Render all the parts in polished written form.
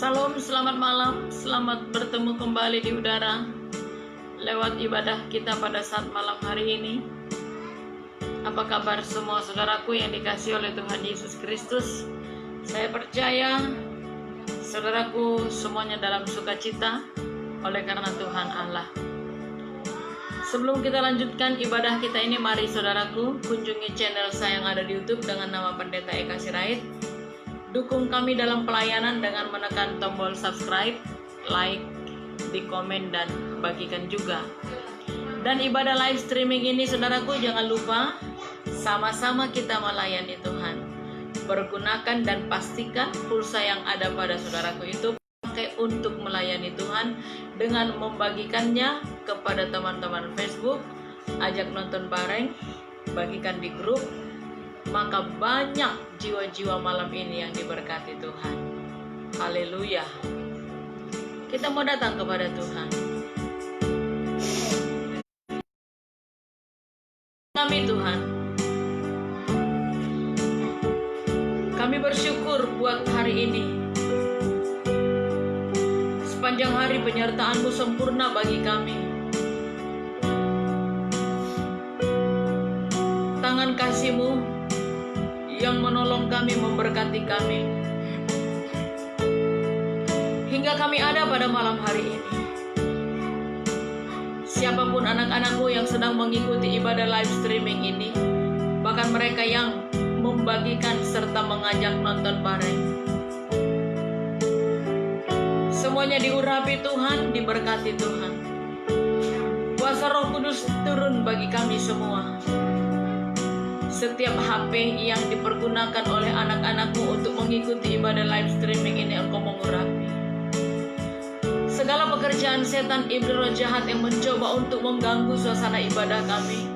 Salam, selamat malam, selamat bertemu kembali di udara lewat ibadah kita pada saat malam hari ini. Apa kabar semua saudaraku yang dikasihi oleh Tuhan Yesus Kristus? Saya percaya saudaraku semuanya dalam sukacita oleh karena Tuhan Allah. Sebelum kita lanjutkan ibadah kita ini, mari saudaraku kunjungi channel saya yang ada di YouTube dengan nama Pendeta Eka Sirait. Dukung kami dalam pelayanan dengan menekan tombol subscribe, like, di komen, dan bagikan juga. Dan ibadah live streaming ini saudaraku, jangan lupa sama-sama kita melayani Tuhan. Pergunakan dan pastikan pulsa yang ada pada saudaraku itu pakai untuk melayani Tuhan dengan membagikannya kepada teman-teman Facebook, ajak nonton bareng, bagikan di grup. Maka banyak jiwa-jiwa malam ini yang diberkati Tuhan. Haleluya. Kita mau datang kepada Tuhan. Kami Tuhan, kami bersyukur buat hari ini. Sepanjang hari penyertaan-Mu sempurna bagi kami. Tangan kasih-Mu yang menolong kami, memberkati kami hingga kami ada pada malam hari ini. Siapapun anak-anakmu yang sedang mengikuti ibadah live streaming ini, bahkan mereka yang membagikan serta mengajak nonton bareng, semuanya diurapi Tuhan, diberkati Tuhan. Kuasa Roh Kudus turun bagi kami semua. Setiap HP yang dipergunakan oleh anak-anakmu untuk mengikuti ibadah live streaming ini, Engkau mengurapi. Segala pekerjaan setan, iblis, roh jahat yang mencoba untuk mengganggu suasana ibadah kami,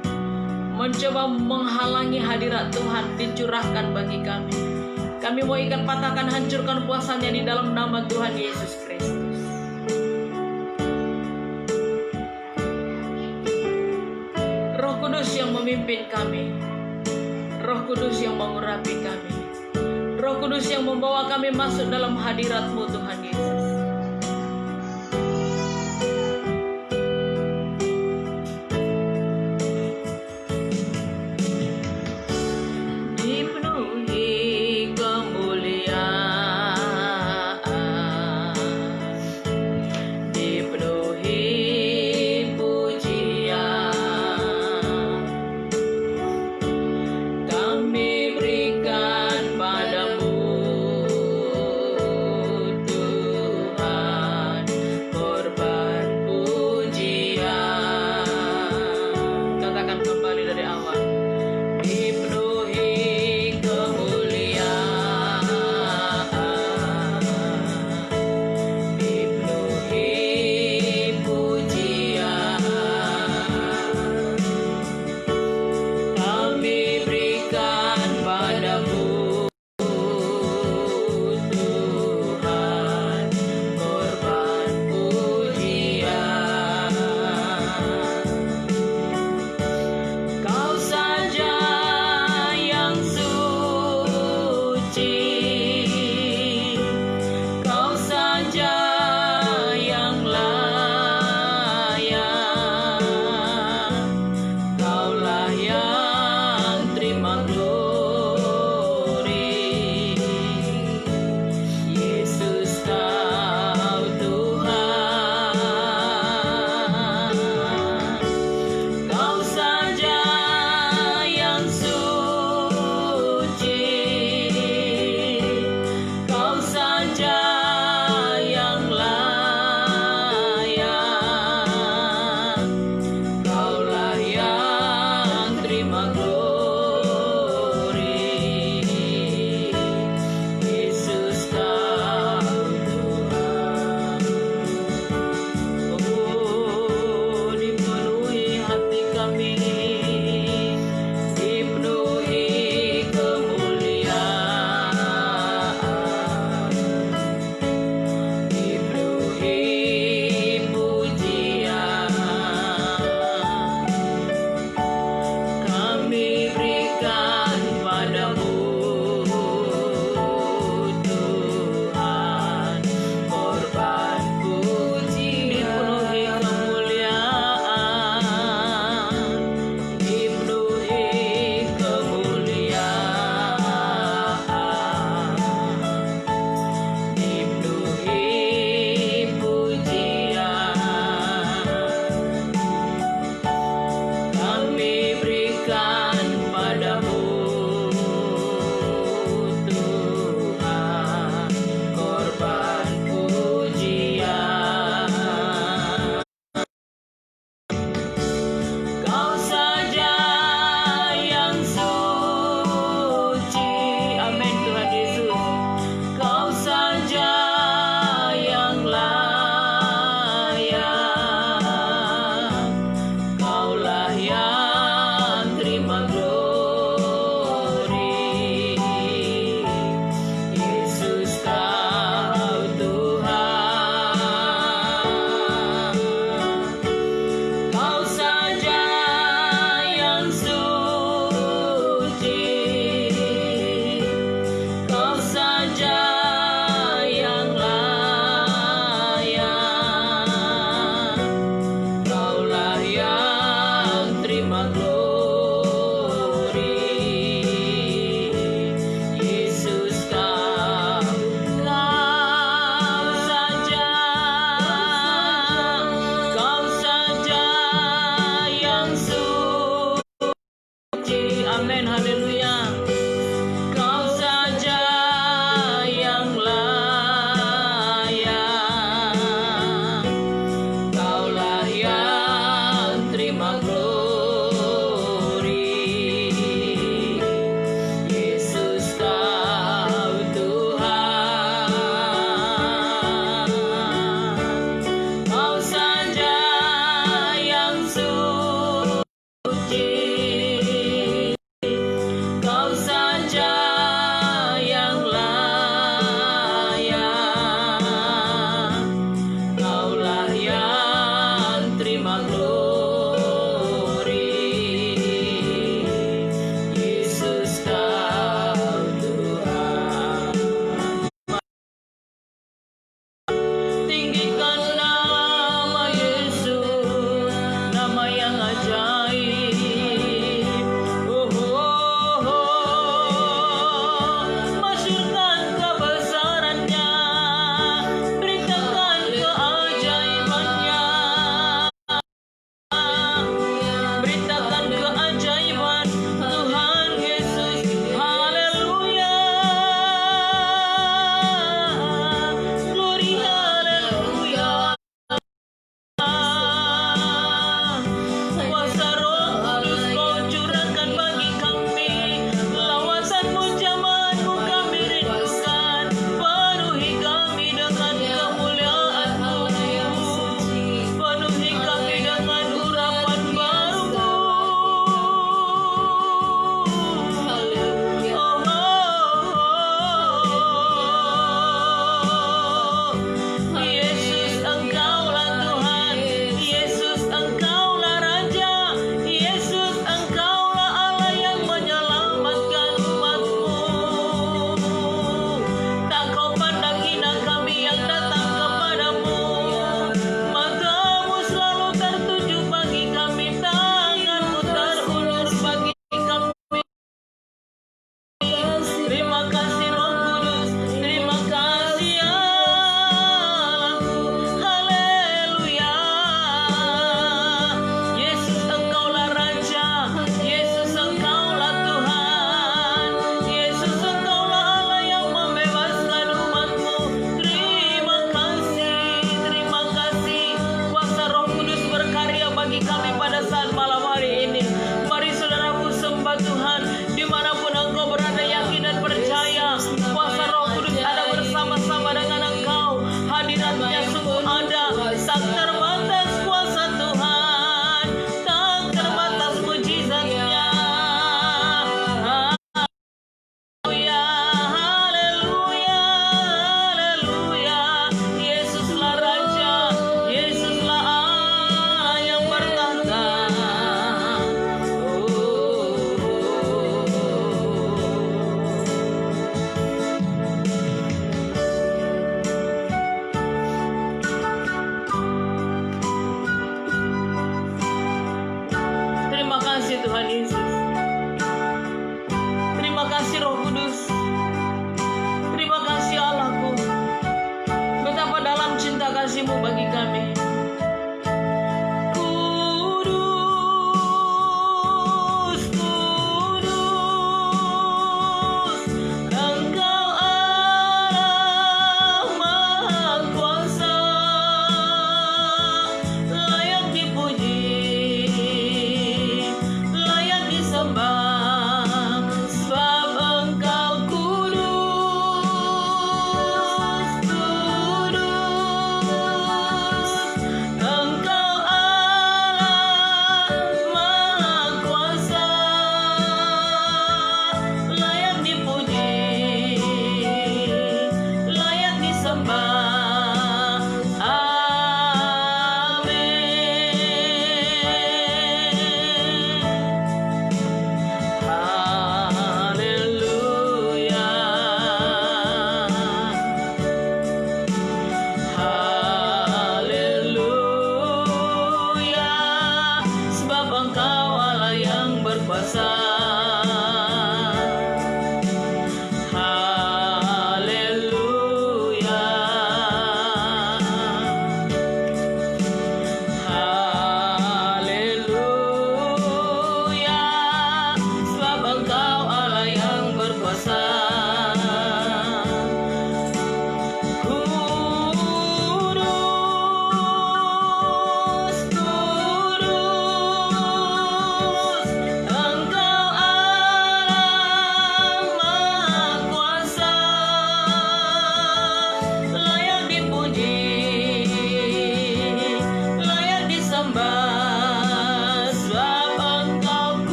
mencoba menghalangi hadirat Tuhan, dicurahkan bagi kami. Kami mau ikat, patahkan, hancurkan kuasanya di dalam nama Tuhan Yesus Kristus. Roh Kudus yang memimpin kami, Roh Kudus yang mengurapi kami, Roh Kudus yang membawa kami masuk dalam hadirat-Mu Tuhan Yesus. Dipenuhi kemuliaan, dipenuhi kami berikan padamu Tuhan.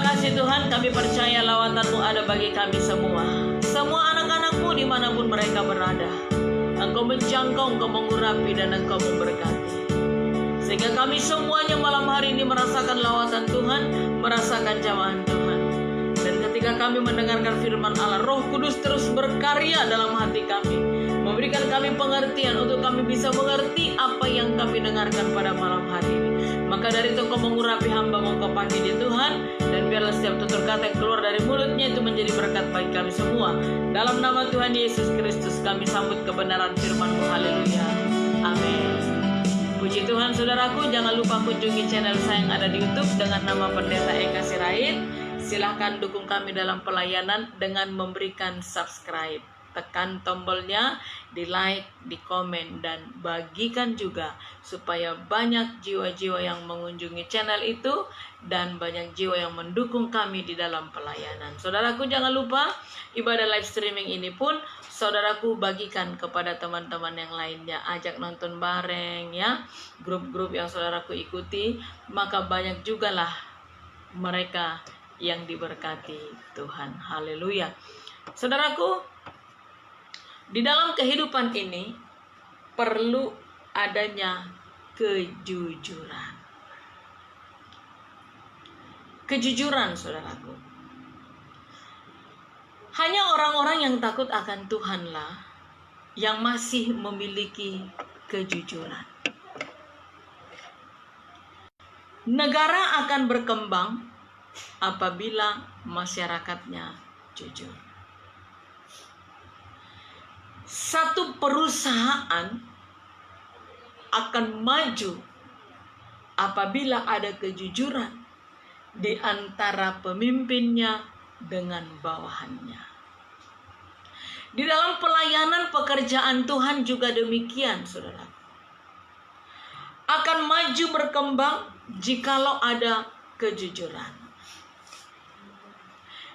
kasih Tuhan, kami percaya lawatan-Mu ada bagi kami semua. Semua anak-anak-Mu dimanapun mereka berada. Engkau menjangkau, Engkau mengurapi, dan Engkau memberkati. Sehingga kami semuanya malam hari ini merasakan lawatan Tuhan, merasakan jamahan Tuhan. Dan ketika kami mendengarkan firman Allah, Roh Kudus terus berkarya dalam hati kami, memberikan kami pengertian untuk kami bisa mengerti apa yang kami dengarkan pada malam hari ini. Maka dari itu Engkau mengurapi hamba-Mu, Engkau pakai di Tuhan, dan biarlah setiap tutur kata yang keluar dari mulutnya itu menjadi berkat bagi kami semua. Dalam nama Tuhan Yesus Kristus kami sambut kebenaran firman-Mu. Haleluya. Amin. Puji Tuhan, saudaraku, jangan lupa kunjungi channel saya yang ada di YouTube dengan nama Pendeta Eka Sirait. Silahkan dukung kami dalam pelayanan dengan memberikan subscribe. Tekan tombolnya, di like, di komen, dan bagikan juga supaya banyak jiwa-jiwa yang mengunjungi channel itu dan banyak jiwa yang mendukung kami di dalam pelayanan. Saudaraku, jangan lupa ibadah live streaming ini pun saudaraku bagikan kepada teman-teman yang lainnya, ajak nonton bareng ya, grup-grup yang saudaraku ikuti, maka banyak juga lah mereka yang diberkati Tuhan. Haleluya. Saudaraku, di dalam kehidupan ini perlu adanya kejujuran. Kejujuran, saudaraku. Hanya orang-orang yang takut akan Tuhanlah yang masih memiliki kejujuran. Negara akan berkembang apabila masyarakatnya jujur. Satu perusahaan akan maju apabila ada kejujuran di antara pemimpinnya dengan bawahannya. Di dalam pelayanan pekerjaan Tuhan juga demikian, saudara. Akan maju berkembang jikalau ada kejujuran.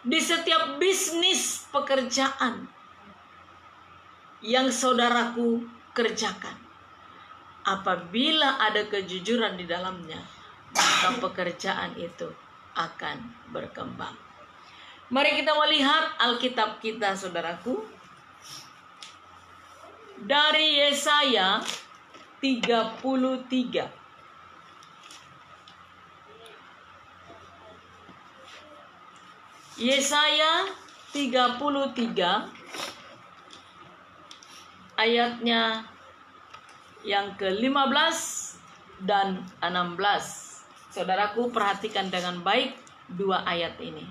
Di setiap bisnis pekerjaan yang saudaraku kerjakan, apabila ada kejujuran di dalamnya, maka pekerjaan itu akan berkembang. Mari kita melihat Alkitab kita, saudaraku, dari Yesaya 33. Yesaya 33 ayatnya yang ke-15 dan 16. Saudaraku, perhatikan dengan baik dua ayat ini.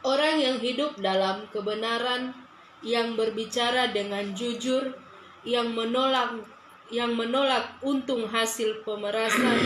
Orang yang hidup dalam kebenaran, yang berbicara dengan jujur, yang menolak untung hasil pemerasan,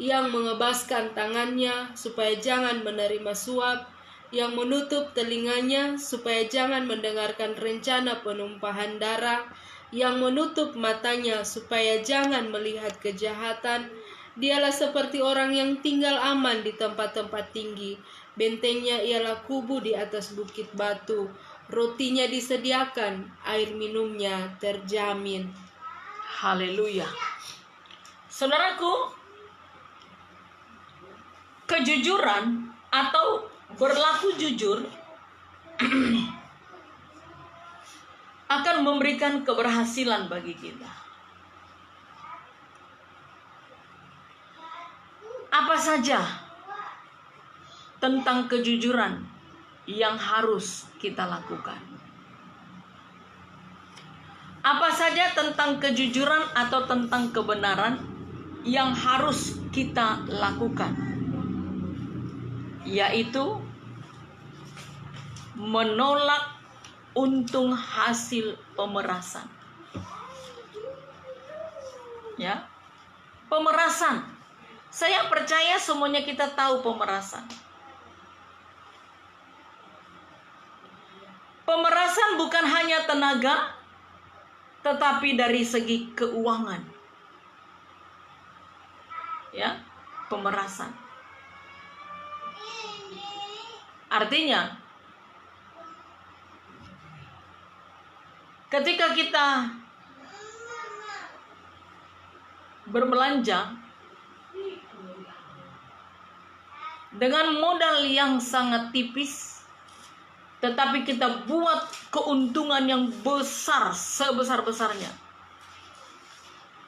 yang mengebaskan tangannya supaya jangan menerima suap, yang menutup telinganya supaya jangan mendengarkan rencana penumpahan darah, yang menutup matanya supaya jangan melihat kejahatan. Dialah seperti orang yang tinggal aman di tempat-tempat tinggi. Bentengnya ialah kubu di atas bukit batu. Rotinya disediakan, air minumnya terjamin. Haleluya. Saudaraku, kejujuran atau berlaku jujur akan memberikan keberhasilan bagi kita. Apa saja tentang kejujuran yang harus kita lakukan? Apa saja tentang kejujuran atau tentang kebenaran yang harus kita lakukan? Yaitu menolak untung hasil pemerasan. Ya, pemerasan. Saya percaya semuanya kita tahu pemerasan. Pemerasan bukan hanya tenaga, tetapi dari segi keuangan. Ya, pemerasan. Artinya, ketika kita berbelanja dengan modal yang sangat tipis, tetapi kita buat keuntungan yang besar, sebesar-besarnya,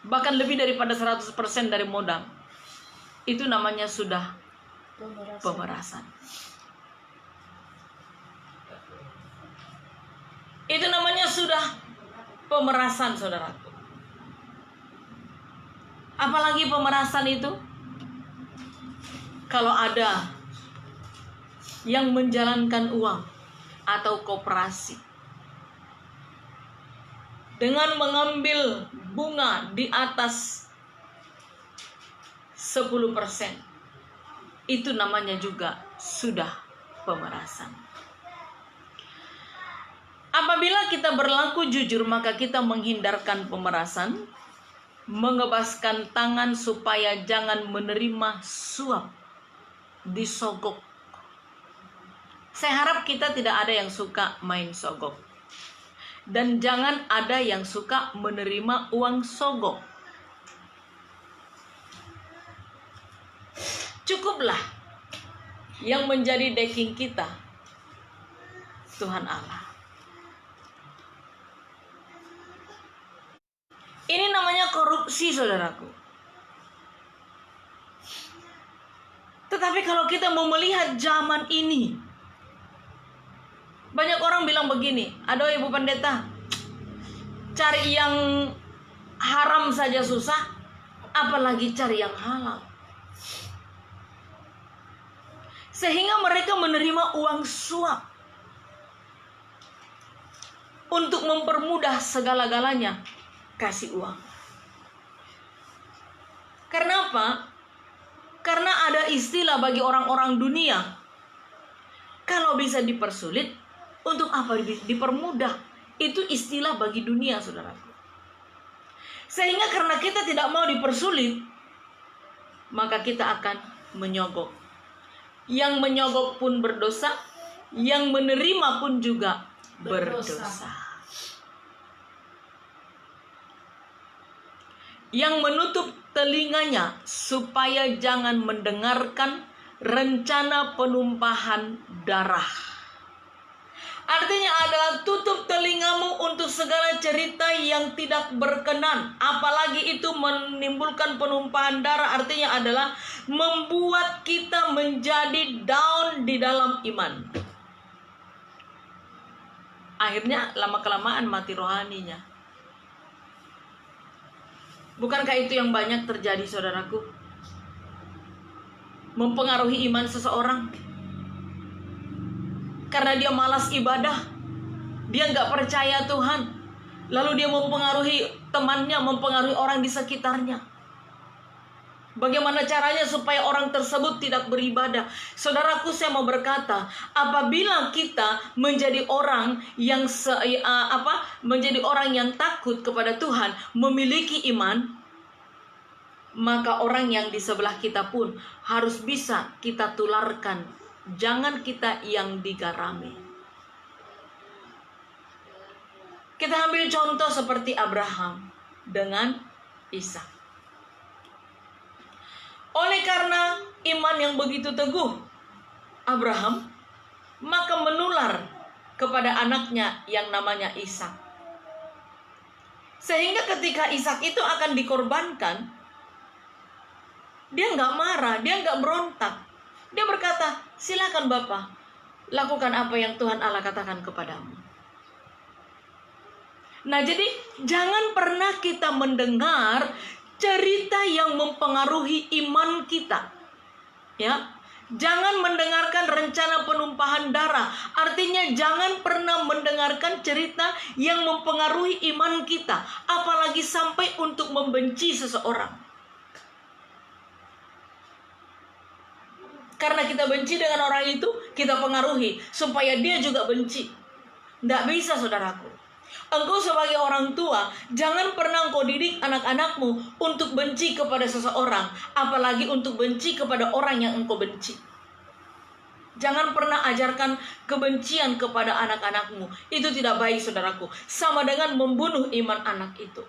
bahkan lebih daripada 100% dari modal. Itu namanya sudah pemerasan. Itu namanya sudah pemerasan, saudaraku. Apalagi pemerasan itu kalau ada yang menjalankan uang atau koperasi dengan mengambil bunga di atas 10%, itu namanya juga sudah pemerasan. Apabila kita berlaku jujur, maka kita menghindarkan pemerasan, mengebaskan tangan supaya jangan menerima suap, disogok. Saya harap kita tidak ada yang suka main sogok, dan jangan ada yang suka menerima uang sogok. Cukuplah yang menjadi backing kita Tuhan Allah. Ini namanya korupsi, saudaraku. Tetapi kalau kita mau melihat zaman ini, banyak orang bilang begini, aduh Ibu Pendeta, cari yang haram saja susah, apalagi cari yang halal. Sehingga mereka menerima uang suap untuk mempermudah segala-galanya. Kasih uang. Karena apa? Karena ada istilah bagi orang-orang dunia, kalau bisa dipersulit, untuk apa dipermudah? Itu istilah bagi dunia, saudaraku. Sehingga karena kita tidak mau dipersulit, maka kita akan menyogok. Yang menyogok pun berdosa, yang menerima pun juga berdosa. Yang menutup telinganya supaya jangan mendengarkan rencana penumpahan darah. Artinya adalah tutup telingamu untuk segala cerita yang tidak berkenan, apalagi itu menimbulkan penumpahan darah. Artinya adalah membuat kita menjadi down di dalam iman. Akhirnya lama-kelamaan mati rohaninya. Bukankah itu yang banyak terjadi, saudaraku? Mempengaruhi iman seseorang karena dia malas ibadah, dia nggak percaya Tuhan, lalu dia mempengaruhi temannya, mempengaruhi orang di sekitarnya. Bagaimana caranya supaya orang tersebut tidak beribadah? Saudaraku, saya mau berkata, apabila kita menjadi orang yang menjadi orang yang takut kepada Tuhan, memiliki iman, maka orang yang di sebelah kita pun harus bisa kita tularkan. Jangan kita yang digarami. Kita ambil contoh seperti Abraham dengan Ishak. Oleh karena iman yang begitu teguh Abraham, maka menular kepada anaknya yang namanya Ishak. Sehingga ketika Ishak itu akan dikorbankan, dia nggak marah, dia nggak berontak. Dia berkata, silakan Bapak, lakukan apa yang Tuhan Allah katakan kepadamu. Nah, jadi jangan pernah kita mendengar cerita yang mempengaruhi iman kita. Ya, jangan mendengarkan rencana penumpahan darah. Artinya jangan pernah mendengarkan cerita yang mempengaruhi iman kita, apalagi sampai untuk membenci seseorang. Karena kita benci dengan orang itu, kita pengaruhi supaya dia juga benci. Tidak bisa, saudaraku. Engkau sebagai orang tua, jangan pernah engkau didik anak-anakmu untuk benci kepada seseorang, apalagi untuk benci kepada orang yang engkau benci. Jangan pernah ajarkan kebencian kepada anak-anakmu. Itu tidak baik, saudaraku. Sama dengan membunuh iman anak itu.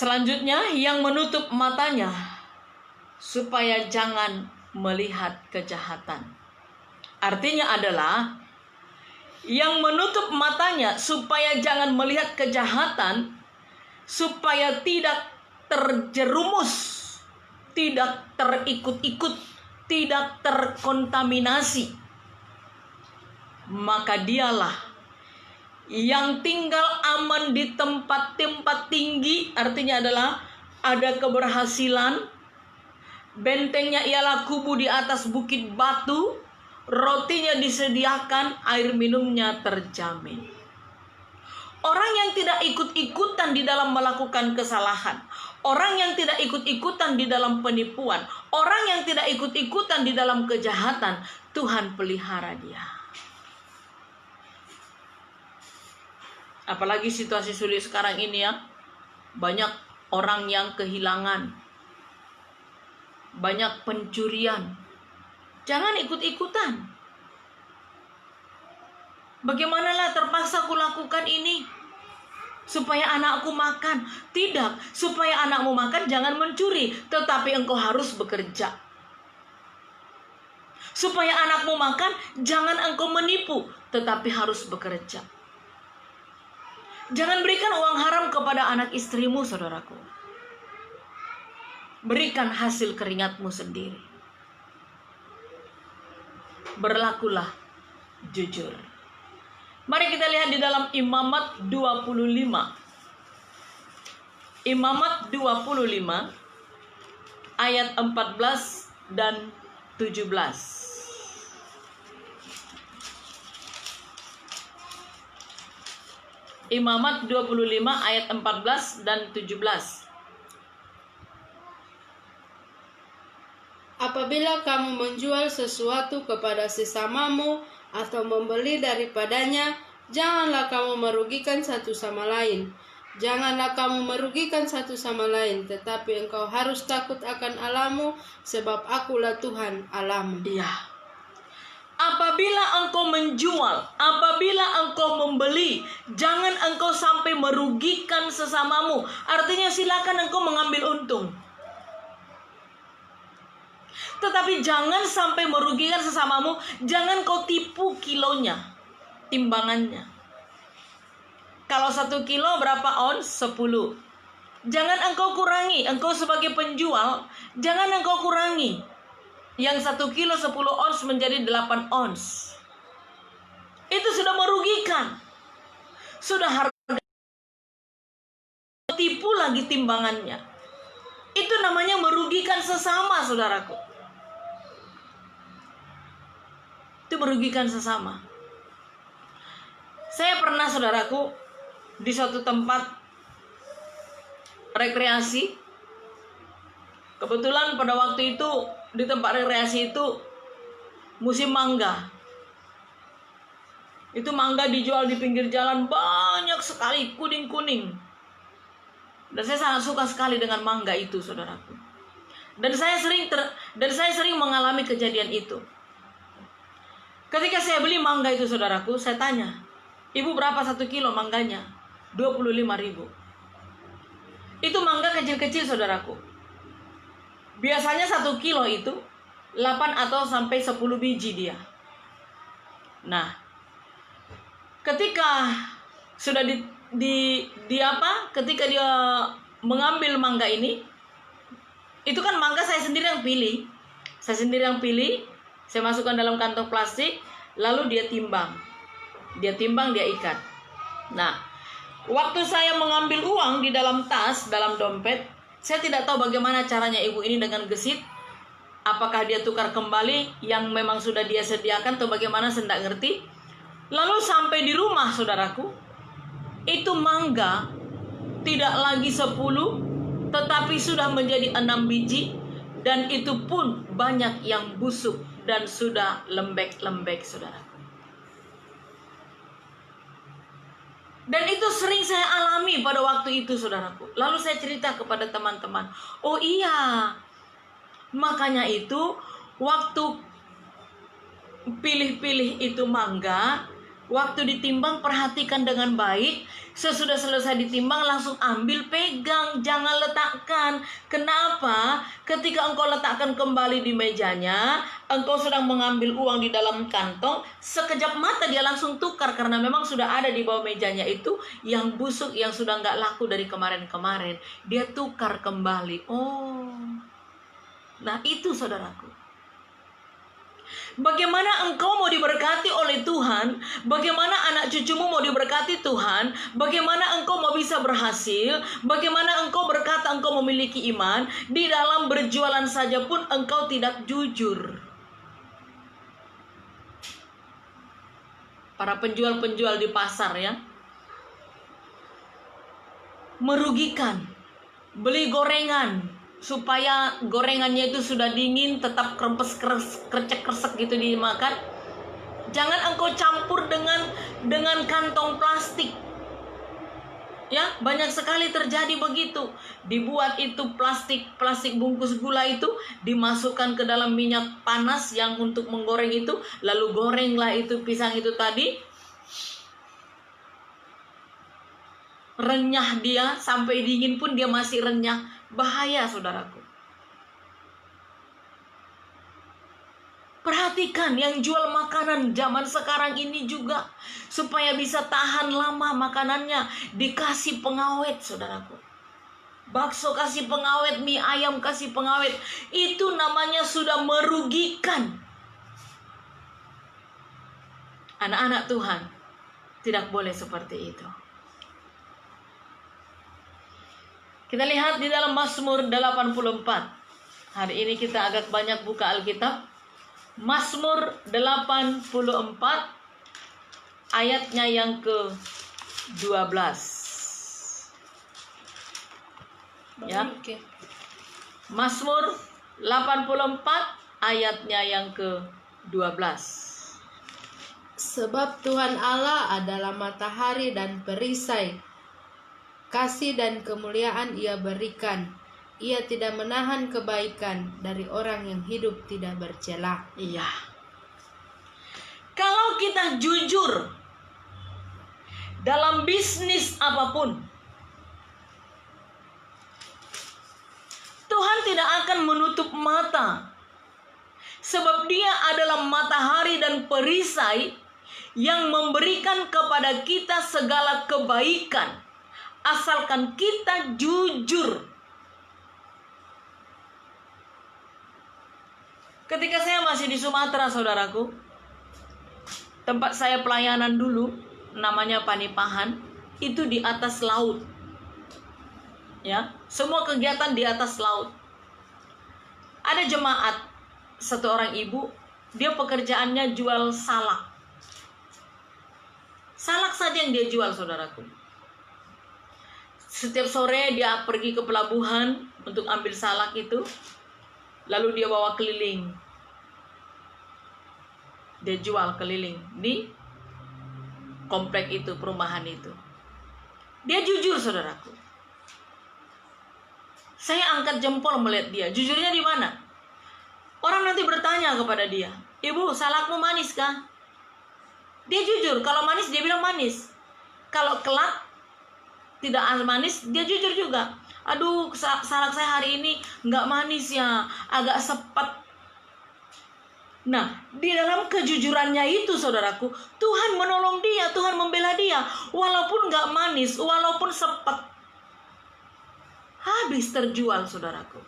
Selanjutnya, yang menutup matanya supaya jangan melihat kejahatan. Artinya adalah yang menutup matanya supaya jangan melihat kejahatan, supaya tidak terjerumus, tidak terikut-ikut, tidak terkontaminasi. Maka dialah yang tinggal aman di tempat-tempat tinggi, artinya adalah ada keberhasilan. Bentengnya ialah kubu di atas bukit batu, rotinya disediakan, air minumnya terjamin. Orang yang tidak ikut-ikutan di dalam melakukan kesalahan, orang yang tidak ikut-ikutan di dalam penipuan, orang yang tidak ikut-ikutan di dalam kejahatan, Tuhan pelihara dia. Apalagi situasi sulit sekarang ini ya. Banyak orang yang kehilangan. Banyak pencurian. Jangan ikut-ikutan. Bagaimanalah terpaksa kulakukan ini supaya anakku makan. Tidak, supaya anakmu makan jangan mencuri, tetapi engkau harus bekerja. Supaya anakmu makan jangan engkau menipu, tetapi harus bekerja. Jangan berikan uang haram kepada anak istrimu, saudaraku. Berikan hasil keringatmu sendiri. Berlakulah jujur. Mari kita lihat di dalam Imamat 25. Imamat 25 ayat 14 dan 17. Imamat 25 ayat 14 dan 17. Apabila kamu menjual sesuatu kepada sesamamu atau membeli daripadanya, janganlah kamu merugikan satu sama lain. Janganlah kamu merugikan satu sama lain, tetapi engkau harus takut akan Allahmu, sebab akulah Tuhan Allahmu. Iya. Apabila engkau menjual, apabila engkau membeli, jangan engkau sampai merugikan sesamamu. Artinya silakan engkau mengambil untung, tetapi jangan sampai merugikan sesamamu. Jangan kau tipu kilonya, timbangannya. Kalau 1 kilo berapa ons? 10. Jangan engkau kurangi. Engkau sebagai penjual, jangan engkau kurangi. Yang 1 kilo 10 ons menjadi 8 ons. Itu sudah merugikan. Sudah harga. Tipu lagi timbangannya. Itu namanya merugikan sesama, saudaraku. Itu merugikan sesama. Saya pernah, saudaraku, di suatu tempat rekreasi. Kebetulan pada waktu itu di tempat rekreasi itu musim mangga. Itu mangga dijual di pinggir jalan banyak sekali, kuning-kuning. Dan saya sangat suka sekali dengan mangga itu, saudaraku. Dan saya sering mengalami kejadian itu. Ketika saya beli mangga itu, saudaraku, saya tanya, "Ibu, berapa 1 kilo mangganya?" 25.000. Itu mangga kecil-kecil, saudaraku. Biasanya 1 kilo itu 8 atau sampai 10 biji dia. Nah, ketika sudah ketika dia mengambil mangga ini, itu kan mangga saya sendiri yang pilih. Saya masukkan dalam kantong plastik, lalu dia timbang. Dia ikat. Nah, waktu saya mengambil uang di dalam tas, dalam dompet, saya tidak tahu bagaimana caranya ibu ini dengan gesit. Apakah dia tukar kembali yang memang sudah dia sediakan atau bagaimana, saya tidak ngerti. Lalu sampai di rumah, saudaraku, itu mangga tidak lagi 10, tetapi sudah menjadi 6 biji. Dan itu pun banyak yang busuk dan sudah lembek-lembek, saudaraku. Dan itu sering saya alami pada waktu itu, saudaraku. Lalu saya cerita kepada teman-teman. Oh iya, makanya itu waktu pilih-pilih itu mangga, Waktu ditimbang perhatikan dengan baik. Sesudah selesai ditimbang langsung ambil, pegang, jangan letakkan. Kenapa? Ketika engkau letakkan kembali di mejanya, engkau sedang mengambil uang di dalam kantong, sekejap mata dia langsung tukar karena memang sudah ada di bawah mejanya itu yang busuk, yang sudah nggak laku dari kemarin-kemarin. Dia tukar kembali. Oh, nah itu saudaraku. Bagaimana engkau mau diberkati oleh Tuhan? Bagaimana anak cucumu mau diberkati Tuhan? Bagaimana engkau mau bisa berhasil? Bagaimana engkau berkata engkau memiliki iman? Di dalam berjualan saja pun engkau tidak jujur. Para penjual-penjual di pasar ya, merugikan. Beli gorengan supaya gorengannya itu sudah dingin, tetap krempes krecek-kresek gitu dimakan. Jangan engkau campur dengan kantong plastik. Ya, banyak sekali terjadi begitu. Dibuat itu plastik bungkus gula itu dimasukkan ke dalam minyak panas yang untuk menggoreng itu, lalu gorenglah itu pisang itu tadi. Renyah dia, sampai dingin pun dia masih renyah. Bahaya saudaraku. Perhatikan yang jual makanan zaman sekarang ini juga, supaya bisa tahan lama makanannya, dikasih pengawet saudaraku. Bakso kasih pengawet, mie ayam kasih pengawet. Itu namanya sudah merugikan. Anak-anak Tuhan tidak boleh seperti itu. Kita lihat di dalam Mazmur 84. Hari ini kita agak banyak buka Alkitab. Mazmur 84 ayatnya yang ke-12. Ya. Mazmur 84 ayatnya yang ke-12. Sebab Tuhan Allah adalah matahari dan perisai. Kasih dan kemuliaan Ia berikan. Ia tidak menahan kebaikan dari orang yang hidup tidak bercela. Iya. Kalau kita jujur dalam bisnis apapun, Tuhan tidak akan menutup mata. Sebab Dia adalah matahari dan perisai yang memberikan kepada kita segala kebaikan. Asalkan kita jujur. Ketika saya masih di Sumatera, saudaraku, tempat saya pelayanan dulu, namanya Panipahan, itu di atas laut. Ya, semua kegiatan di atas laut. Ada jemaat, satu orang ibu, dia pekerjaannya jual salak. Salak saja yang dia jual, saudaraku. Setiap sore dia pergi ke pelabuhan untuk ambil salak itu. Lalu dia bawa keliling. Dia jual keliling di komplek itu, perumahan itu. Dia jujur saudaraku. Saya angkat jempol melihat dia. Jujurnya di mana? Orang nanti bertanya kepada dia, "Ibu, salakmu manis kah?" Dia jujur. Kalau manis dia bilang manis. Kalau kelak tidak manis, dia jujur juga. "Aduh, salak saya hari ini nggak manis ya, agak sepet." Nah, di dalam kejujurannya itu saudaraku, Tuhan menolong dia, Tuhan membela dia. Walaupun nggak manis, walaupun sepet, habis terjual saudaraku.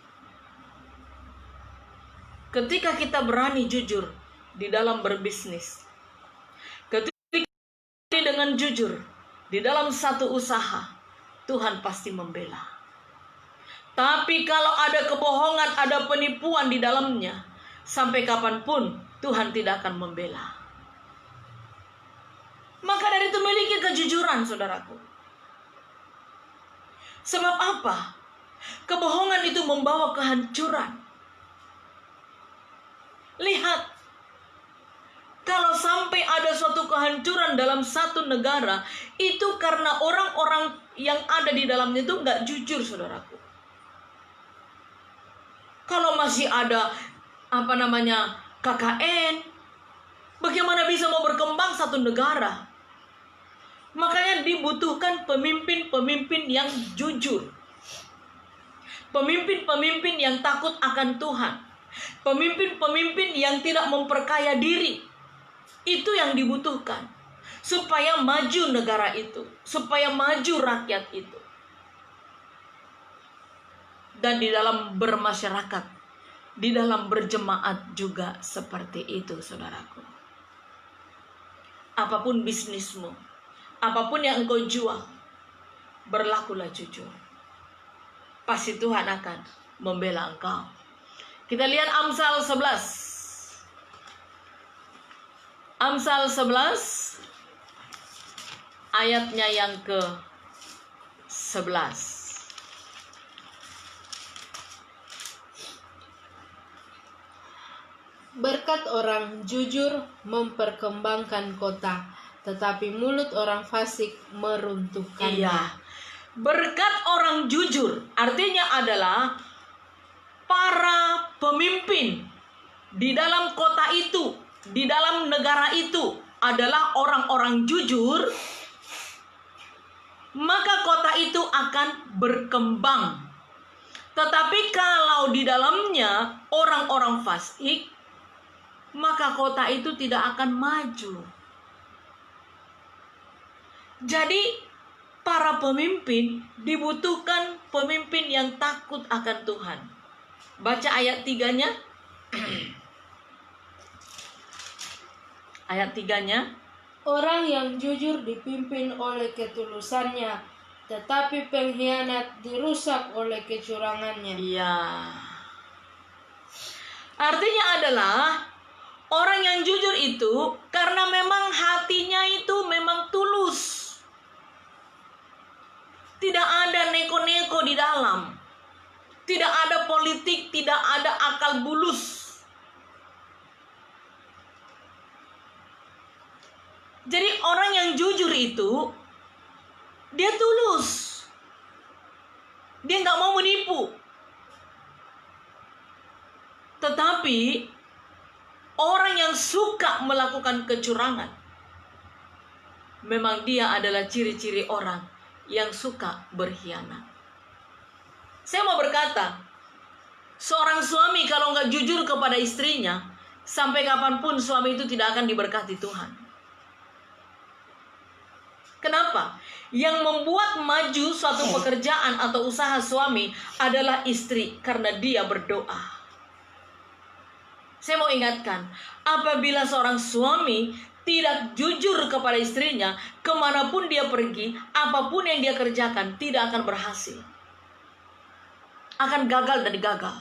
Ketika kita berani jujur di dalam berbisnis, ketika dengan jujur di dalam satu usaha, Tuhan pasti membela. Tapi kalau ada kebohongan, ada penipuan di dalamnya, sampai kapanpun Tuhan tidak akan membela. Maka dari itu miliki kejujuran saudaraku. Sebab apa? Kebohongan itu membawa kehancuran. Lihat, kalau sampai ada suatu kehancuran dalam satu negara, itu karena orang-orang yang ada di dalamnya itu nggak jujur, saudaraku. Kalau masih ada KKN, bagaimana bisa mau berkembang satu negara? Makanya dibutuhkan pemimpin-pemimpin yang jujur. Pemimpin-pemimpin yang takut akan Tuhan. Pemimpin-pemimpin yang tidak memperkaya diri. Itu yang dibutuhkan. Supaya maju negara itu. Supaya maju rakyat itu. Dan di dalam bermasyarakat, di dalam berjemaat juga seperti itu, saudaraku. Apapun bisnismu, apapun yang engkau jual, berlakulah jujur. Pasti Tuhan akan membela engkau. Kita lihat Amsal 11. Amsal 11 ayatnya yang ke-11. Berkat orang jujur memperkembangkan kota, tetapi mulut orang fasik meruntuhkannya. Iya. Berkat orang jujur artinya adalah para pemimpin di dalam kota itu, di dalam negara itu adalah orang-orang jujur, maka kota itu akan berkembang. Tetapi kalau di dalamnya orang-orang fasik, maka kota itu tidak akan maju. Jadi para pemimpin dibutuhkan pemimpin yang takut akan Tuhan. Baca ayat 3-nya. Ayat 3-nya. Orang yang jujur dipimpin oleh ketulusannya, tetapi pengkhianat dirusak oleh kecurangannya. Iya. Artinya adalah orang yang jujur itu karena memang hatinya itu memang tulus. Tidak ada neko-neko di dalam. Tidak ada politik, tidak ada akal bulus. Jadi orang yang jujur itu dia tulus. Dia nggak mau menipu. Tetapi orang yang suka melakukan kecurangan, memang dia adalah ciri-ciri orang yang suka berkhianat. Saya mau berkata, seorang suami kalau nggak jujur kepada istrinya, sampai kapanpun suami itu tidak akan diberkati Tuhan. Kenapa? Yang membuat maju suatu pekerjaan atau usaha suami adalah istri, karena dia berdoa. Saya mau ingatkan, apabila seorang suami tidak jujur kepada istrinya, kemanapun dia pergi, apapun yang dia kerjakan, tidak akan berhasil. Akan gagal dan gagal.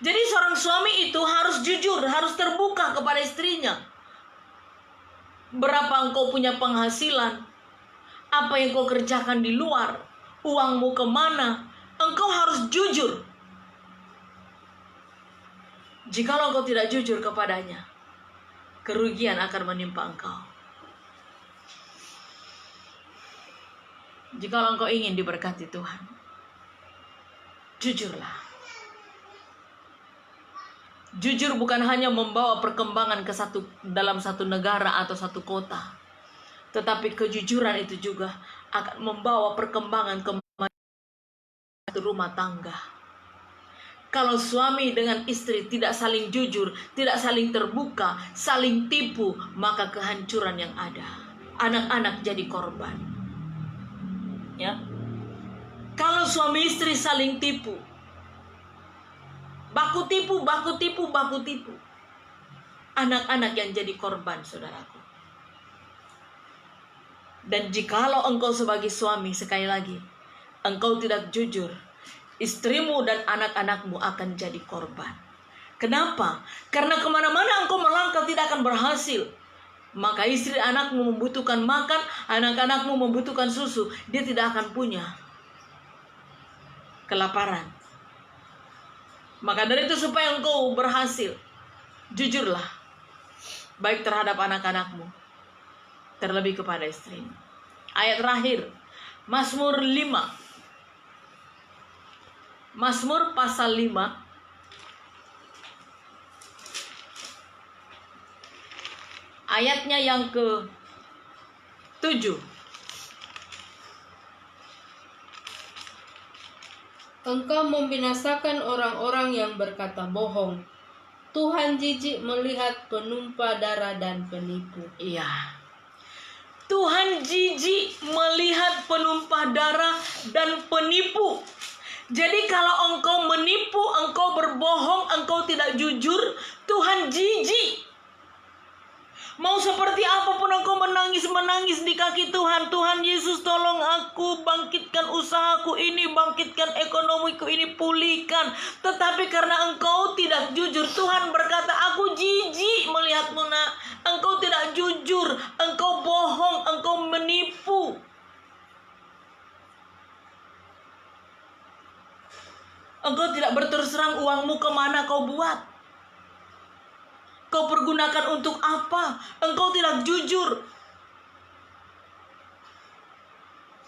Jadi seorang suami itu harus jujur, harus terbuka kepada istrinya. Berapa engkau punya penghasilan, apa yang kau kerjakan di luar, uangmu kemana, engkau harus jujur. Jikalau engkau tidak jujur kepadanya, kerugian akan menimpa engkau. Jikalau engkau ingin diberkati Tuhan, jujurlah. Jujur bukan hanya membawa perkembangan dalam satu negara atau satu kota, tetapi kejujuran itu juga akan membawa perkembangan ke rumah tangga. Kalau suami dengan istri tidak saling jujur, tidak saling terbuka, saling tipu, maka kehancuran yang ada. Anak-anak jadi korban. Ya. Kalau suami istri saling tipu, baku tipu, anak-anak yang jadi korban, saudaraku. Dan jikalau engkau sebagai suami, sekali lagi, engkau tidak jujur, istrimu dan anak-anakmu akan jadi korban. Kenapa? Karena kemana-mana engkau melangkah tidak akan berhasil. Maka istri anakmu membutuhkan makan, anak-anakmu membutuhkan susu, dia tidak akan punya kelaparan. Maka dari itu supaya engkau berhasil, jujurlah, baik terhadap anak-anakmu, terlebih kepada istrimu. Ayat terakhir, Mazmur 5. Mazmur pasal 5 ayatnya yang 7. Engkau membinasakan orang-orang yang berkata bohong. Tuhan jijik melihat penumpah darah dan penipu. Iya. Tuhan jijik melihat penumpah darah dan penipu. Jadi kalau engkau menipu, engkau berbohong, engkau tidak jujur, Tuhan jijik. Mau seperti apapun engkau menangis di kaki Tuhan. Tuhan Yesus, tolong aku, bangkitkan usahaku ini, bangkitkan ekonomiku ini, pulihkan. Tetapi karena engkau tidak jujur, Tuhan berkata, aku jijik melihatmu nak. Engkau tidak jujur, engkau bohong, engkau menipu. Engkau tidak berterus terang uangmu kemana kau buat. Kau pergunakan untuk apa? Engkau tidak jujur.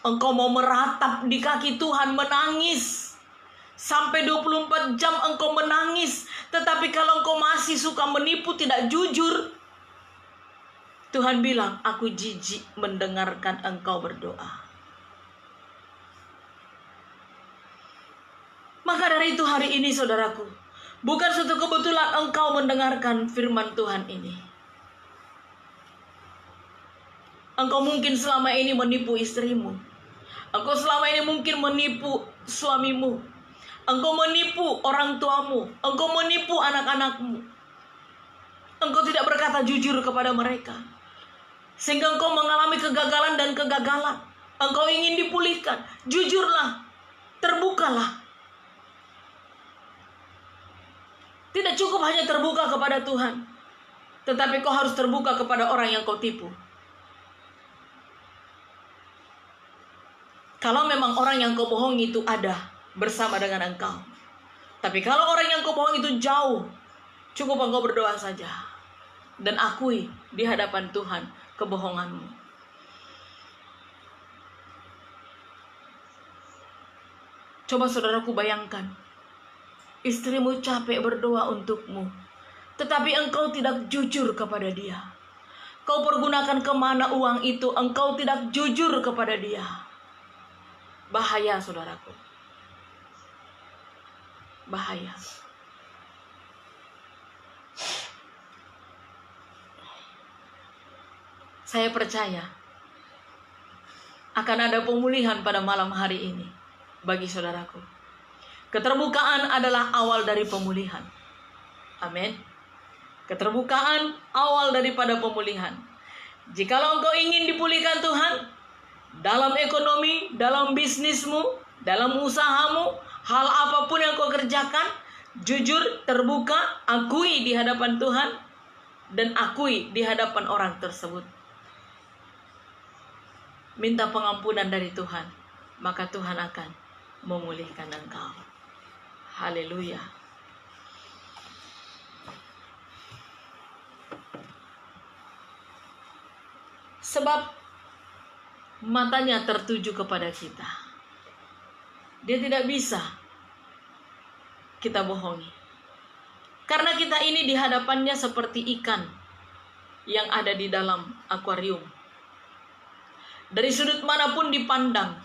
Engkau mau meratap di kaki Tuhan, menangis. Sampai 24 jam engkau menangis. Tetapi kalau engkau masih suka menipu, tidak jujur, Tuhan bilang, aku jijik mendengarkan engkau berdoa. Maka dari itu hari ini saudaraku, bukan suatu kebetulan engkau mendengarkan firman Tuhan ini. Engkau mungkin selama ini menipu istrimu. Engkau selama ini mungkin menipu suamimu. Engkau menipu orang tuamu. Engkau menipu anak-anakmu. Engkau tidak berkata jujur kepada mereka. Sehingga engkau mengalami kegagalan dan kegagalan. Engkau ingin dipulihkan. Jujurlah. Terbukalah. Tidak cukup hanya terbuka kepada Tuhan, tetapi kau harus terbuka kepada orang yang kau tipu. Kalau memang orang yang kau bohongi itu ada bersama dengan engkau. Tapi kalau orang yang kau bohong itu jauh, cukup engkau berdoa saja. Dan akui di hadapan Tuhan kebohonganmu. Coba saudaraku bayangkan. Istrimu capek berdoa untukmu, tetapi engkau tidak jujur kepada dia. Kau pergunakan kemana uang itu, engkau tidak jujur kepada dia. Bahaya saudaraku. Bahaya. Saya percaya akan ada pemulihan pada malam hari ini bagi saudaraku. Keterbukaan adalah awal dari pemulihan. Amin. Keterbukaan awal daripada pemulihan. Jikalau engkau ingin dipulihkan Tuhan, dalam ekonomi, dalam bisnismu, dalam usahamu, hal apapun yang kau kerjakan, jujur, terbuka, akui di hadapan Tuhan, dan akui di hadapan orang tersebut. Minta pengampunan dari Tuhan, maka Tuhan akan memulihkan engkau. Haleluya. Sebab matanya tertuju kepada kita. Dia tidak bisa kita bohongi. Karena kita ini di hadapannya seperti ikan yang ada di dalam akuarium. Dari sudut manapun dipandang,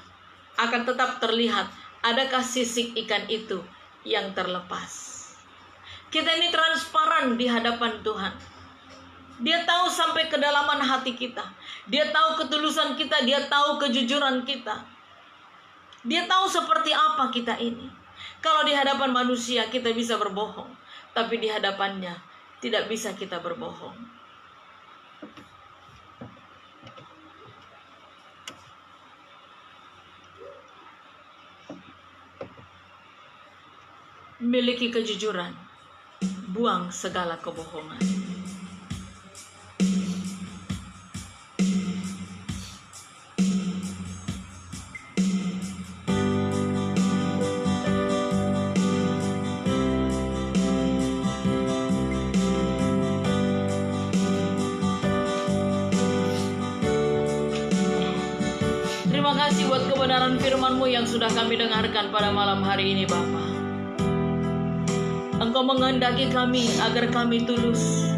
akan tetap terlihat adakah sisik ikan itu yang terlepas. Kita ini transparan di hadapan Tuhan. Dia tahu sampai kedalaman hati kita. Dia tahu ketulusan kita. Dia tahu kejujuran kita. Dia tahu seperti apa kita ini. Kalau di hadapan manusia kita bisa berbohong, tapi di hadapannya tidak bisa kita berbohong. Miliki kejujuran, buang segala kebohongan. Terima kasih buat kebenaran firman-Mu yang sudah kami dengarkan pada malam hari ini, Bapa. Engkau menghendaki kami agar kami tulus,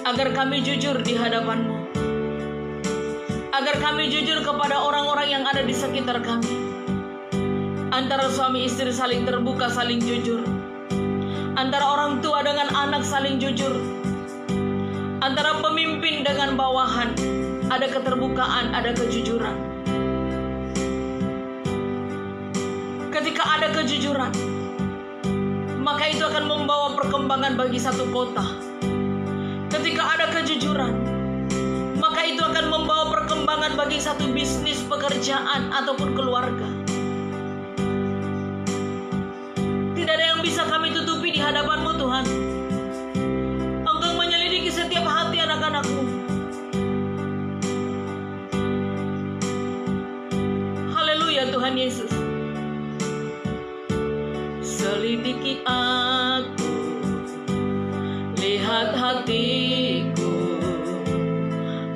agar kami jujur di hadapan-Mu, agar kami jujur kepada orang-orang yang ada di sekitar kami. Antara suami istri saling terbuka, saling jujur. Antara orang tua dengan anak saling jujur. Antara pemimpin dengan bawahan ada keterbukaan, ada kejujuran. Ketika ada kejujuran, maka itu akan membawa perkembangan bagi satu kota. Ketika ada kejujuran, maka itu akan membawa perkembangan bagi satu bisnis, pekerjaan, ataupun keluarga. Tidak ada yang bisa kami tutupi di hadapan-Mu, Tuhan. Engkau menyelidiki setiap hati anak-anak-Mu. Haleluya Tuhan Yesus. Selidiki aku, lihat hatiku,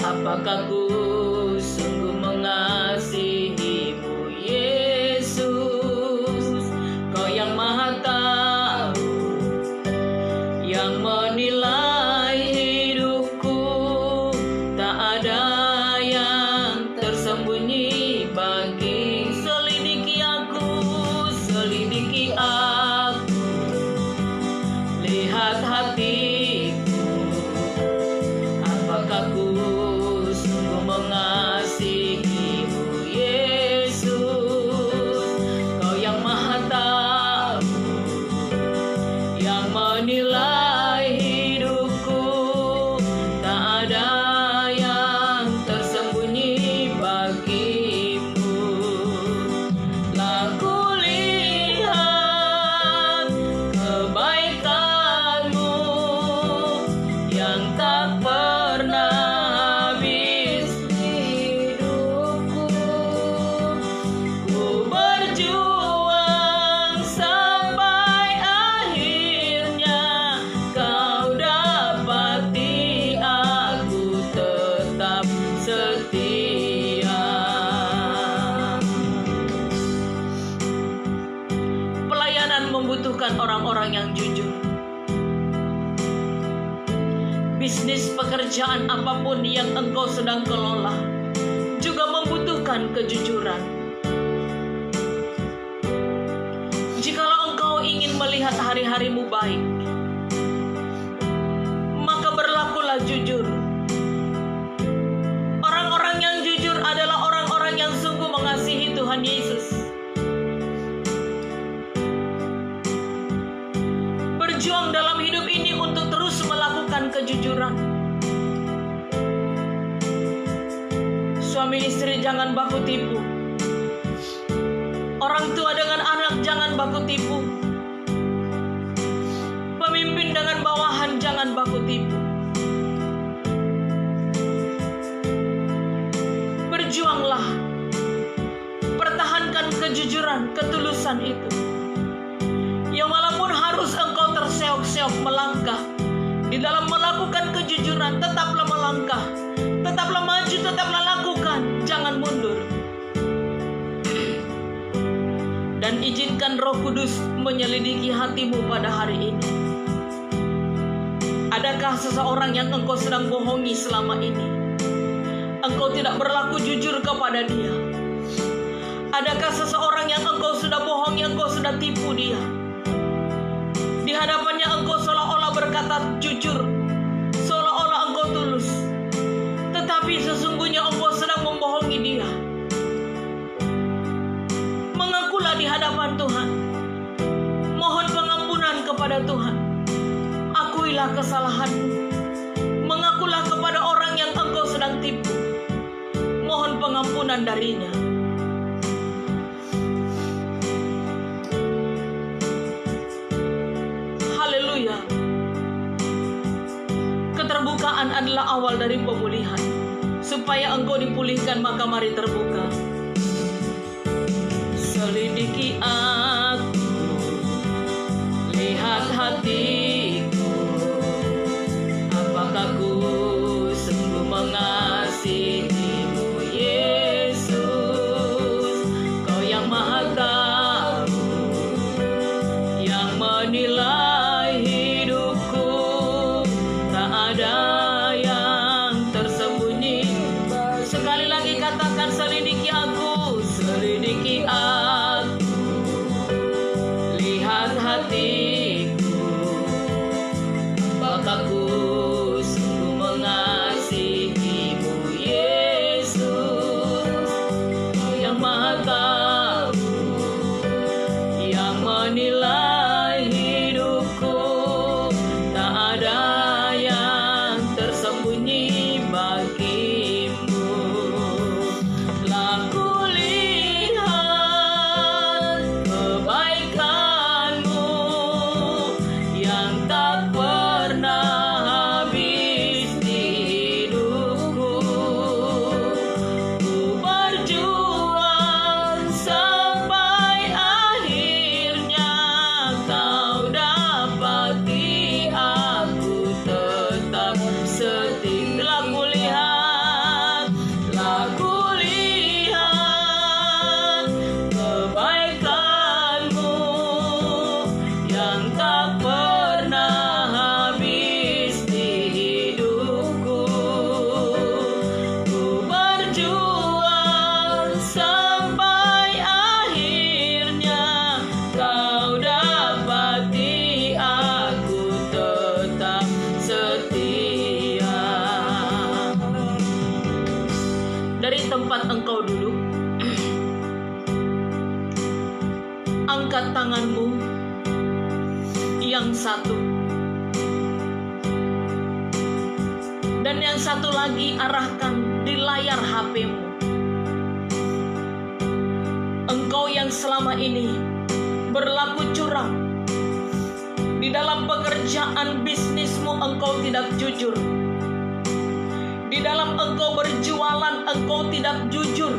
apakah ku sungguh mengasihi-Mu, Yesus. Kau yang Maha Tahu, yang menilai hidupku, tak ada yang tersembunyi bagi. Selidiki aku, selidiki aku, lihat hatiku, apakah ku sungguh mengasihi-Mu, Yesus. Kau yang Maha Tahu, yang menilai hidupku, tak ada yang tersembunyi bagi-Mu. Lah kulihat kebaikan-Mu yang tak pernah habis hidupku. Ku berjuang sampai akhirnya Kau dapati aku tetap setia. Pelayanan membutuhkan orang-orang yang jujur. Bisnis, pekerjaan apapun yang engkau sedang kelola juga membutuhkan kejujuran. Jikalau engkau ingin melihat hari-harimu baik, maka berlakulah jujur. Orang-orang yang jujur adalah orang-orang yang sungguh mengasihi Tuhan Yesus. Berjuang dalam hidup ini untuk terus melakukan kejujuran. Suami istri jangan baku tipu. Orang tua dengan anak jangan baku tipu. Pemimpin dengan bawahan jangan baku tipu. Berjuanglah. Pertahankan kejujuran, ketulusan itu. Ya walaupun harus engkau terseok-seok melangkah, di dalam melakukan kejujuran tetaplah melangkah, tetaplah maju, tetaplah lakukan, jangan mundur. Dan izinkan Roh Kudus menyelidiki hatimu pada hari ini. Adakah seseorang yang engkau sedang bohongi selama ini? Engkau tidak berlaku jujur kepada dia. Adakah seseorang yang engkau sudah bohongi, engkau sudah tipu dia? Di hadapannya engkau seolah-olah berkata jujur, seolah-olah engkau tulus, tetapi sesungguhnya engkau sedang membohongi dia. Mengakulah di hadapan Tuhan. Mohon pengampunan kepada Tuhan. Akuilah kesalahanmu. Mengakulah kepada orang yang engkau sedang tipu. Mohon pengampunan darinya. Haleluya. Keterbukaan adalah awal dari pemulihan. Supaya engkau dipulihkan, maka mari terbuka. Selidiki aku, lihat hatiku, apakah ku sungguh mengasihi-Mu, Yesus. Kau yang Maha Tahu, yang menilai hidupku, tak ada yang tersembunyi. Sekali lagi Tuhan, selidiki aku, lihat hatiku, apakah ku sungguh mengasihimu, Yesus yang Maha Tahu, yang menilai hidupku. Tak ada yang tersembunyi bagimu. Telah kulihat kebaikanmu yang tak pernah habis di hidupku. Ku berjuang sampai akhirnya kau dapati aku tetap setia. Telah kulihat kebaikanmu yang tak pernah habis di hidupku. Ku berjuang sampai akhirnya kau dapati aku tetap setia. Dari tempat engkau duduk, angkat tanganmu yang satu, dan yang satu lagi arahkan di layar HP-mu. Engkau yang selama ini berlaku curang, di dalam pekerjaan bisnismu engkau tidak jujur, di dalam engkau berjualan engkau tidak jujur.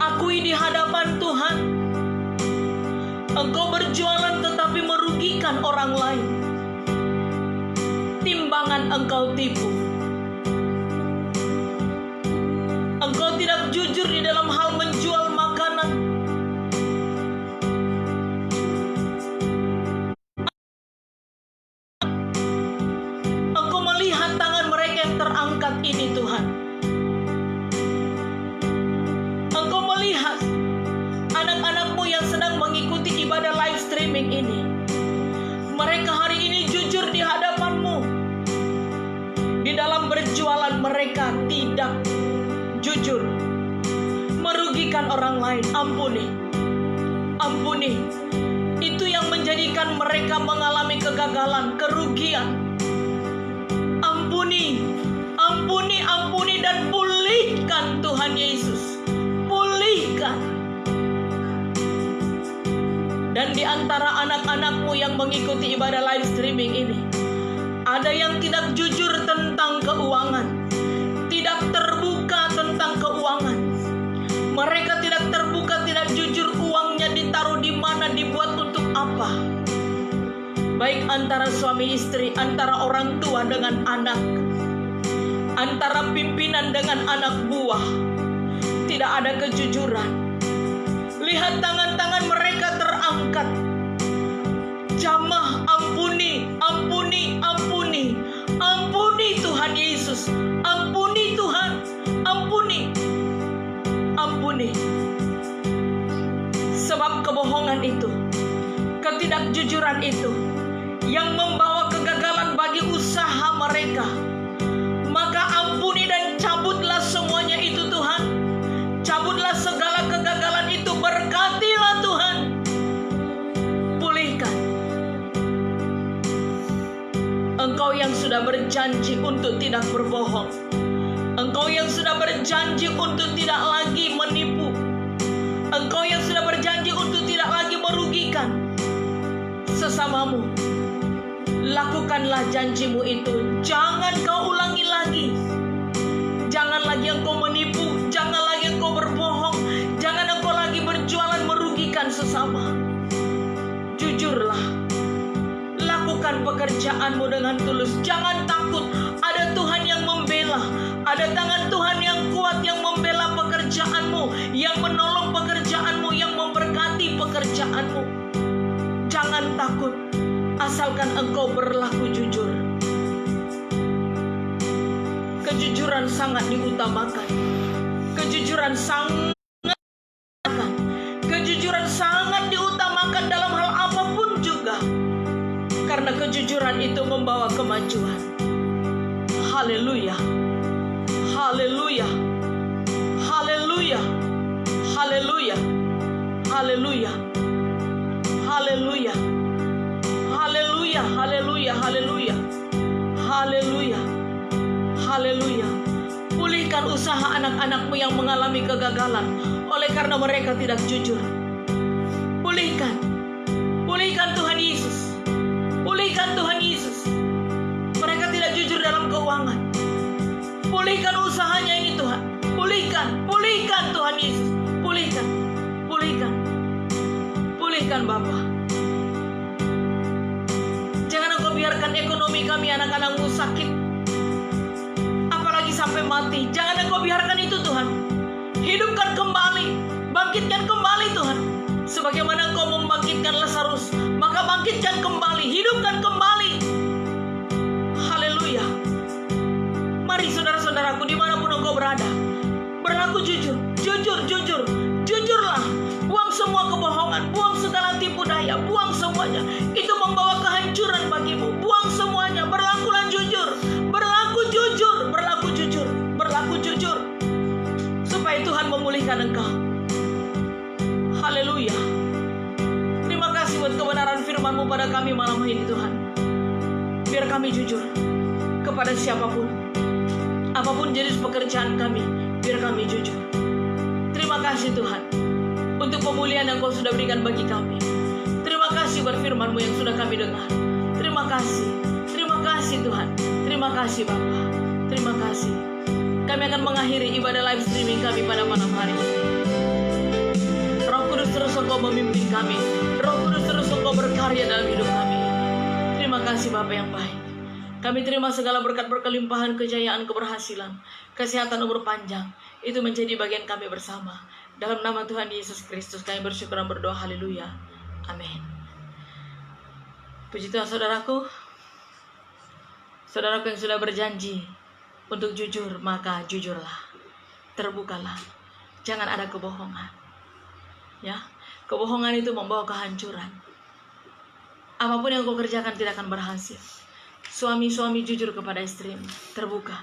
Akui di hadapan Tuhan, engkau berjualan tetapi merugikan orang lain. Timbangan engkau tipu. Engkau tidak jujur di dalam hal menjual makanan. Engkau melihat tangan mereka yang terangkat ini, Tuhan. Engkau melihat anak-anakmu yang sedang mengikuti ibadah live streaming ini. Mereka hari ini jujur di hadapan-Mu. Di dalam berjualan mereka tidak jujur, merugikan orang lain. Ampuni, ampuni. Itu yang menjadikan mereka mengalami kegagalan, kerugian. Ampuni, ampuni, ampuni, dan pulihkan Tuhan Yesus. Pulihkan. Dan di antara anak-anakmu yang mengikuti ibadah live streaming ini, ada yang tidak jujur tentang keuangan, tidak terbuka tentang keuangan. Mereka tidak terbuka, tidak jujur uangnya ditaruh di mana, dibuat untuk apa. Baik antara suami istri, antara orang tua dengan anak, antara pimpinan dengan anak buah, tidak ada kejujuran. Lihat tangan-tangan mereka terangkat. Jamah, ampuni, ampuni, ampuni. Ampuni Tuhan Yesus. Ampuni Tuhan. Ampuni. Ampuni. Sebab kebohongan itu, ketidakjujuran itu yang membawa kegagalan bagi usaha mereka. Maka ampuni dan cabutlah semuanya itu, Tuhan. Cabutlah segala kegagalan itu, berkatilah Tuhan. Pulihkan. Engkau yang sudah berjanji untuk tidak berbohong. Engkau yang sudah berjanji untuk tidak lagi menipu. Engkau yang sudah berjanji untuk tidak lagi merugikan sesamamu. Lakukanlah janjimu itu. Jangan kau ulangi lagi. Jangan lagi engkau menipu. Jangan lagi engkau berbohong. Jangan engkau lagi berjualan merugikan sesama. Jujurlah. Lakukan pekerjaanmu dengan tulus. Jangan takut. Ada Tuhan yang membela. Ada tangan Tuhan yang kuat yang membela pekerjaanmu, yang menolong pekerjaanmu, yang memberkati pekerjaanmu. Jangan takut. Asalkan engkau berlaku jujur. Kejujuran sangat diutamakan. Kejujuran sangat diutamakan dalam hal apapun juga. Karena kejujuran itu membawa kemajuan. Haleluya. Haleluya. Haleluya. Haleluya. Haleluya. Haleluya. Haleluya. Haleluya. Haleluya. Haleluya. Haleluya. Pulihkan usaha anak-anakmu yang mengalami kegagalan oleh karena mereka tidak jujur. Pulihkan. Pulihkan Tuhan Yesus. Pulihkan Tuhan Yesus. Mereka tidak jujur dalam keuangan. Pulihkan usahanya ini Tuhan. Pulihkan. Pulihkan Tuhan Yesus. Pulihkan. Pulihkan. Pulihkan Bapa. Jangan Engkau biarkan ekonomi kami anak-anakmu sakit, apalagi sampai mati. Jangan Engkau biarkan itu Tuhan. Hidupkan kembali, bangkitkan kembali Tuhan. Sebagaimana Engkau membangkitkan Lazarus, maka bangkitkan kembali, hidupkan kembali. Haleluya. Mari saudara-saudaraku dimanapun Engkau berada, berlaku jujur, jujur, jujur. Jujurlah, buang semua kebohongan, buang segala tipu daya, buang semuanya. Itu membawa kehancuran bagimu. Buang semuanya, berlakulah jujur, berlaku jujur, berlaku jujur, berlaku jujur, supaya Tuhan memulihkan engkau. Haleluya. Terima kasih buat kebenaran firman-Mu pada kami malam ini Tuhan. Biar kami jujur kepada siapapun, apapun jenis pekerjaan kami, biar kami jujur. Terima kasih Tuhan untuk pemulihan yang Kau sudah berikan bagi kami. Terima kasih buat firman-Mu yang sudah kami dengar. Terima kasih Tuhan. Terima kasih Bapa. Terima kasih. Kami akan mengakhiri ibadah live streaming kami pada malam hari ini. Roh Kudus terus Engkau memimpin kami. Roh Kudus terus Engkau berkarya dalam hidup kami. Terima kasih Bapa yang baik. Kami terima segala berkat berkelimpahan, kejayaan, keberhasilan, kesehatan, umur panjang. Itu menjadi bagian kami bersama. Dalam nama Tuhan Yesus Kristus kami bersyukur dan berdoa. Haleluya. Amin. Puji Tuhan saudaraku. Saudaraku yang sudah berjanji untuk jujur, maka jujurlah. Terbukalah. Jangan ada kebohongan. Ya, kebohongan itu membawa kehancuran. Apapun yang kau kerjakan tidak akan berhasil. Suami-suami jujur kepada istri, terbuka.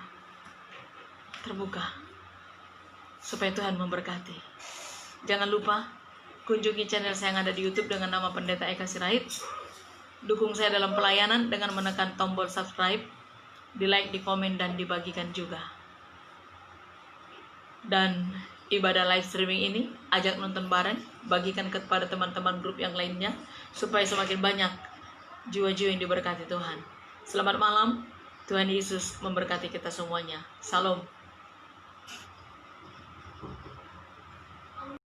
Terbuka. Supaya Tuhan memberkati. Jangan lupa kunjungi channel saya yang ada di YouTube dengan nama Pendeta Eka Sirait. Dukung saya dalam pelayanan dengan menekan tombol subscribe, di like, di komen, dan dibagikan juga. Dan ibadah live streaming ini ajak nonton bareng, bagikan kepada teman-teman grup yang lainnya supaya semakin banyak jiwa-jiwa yang diberkati Tuhan. Selamat malam, Tuhan Yesus memberkati kita semuanya. Salam.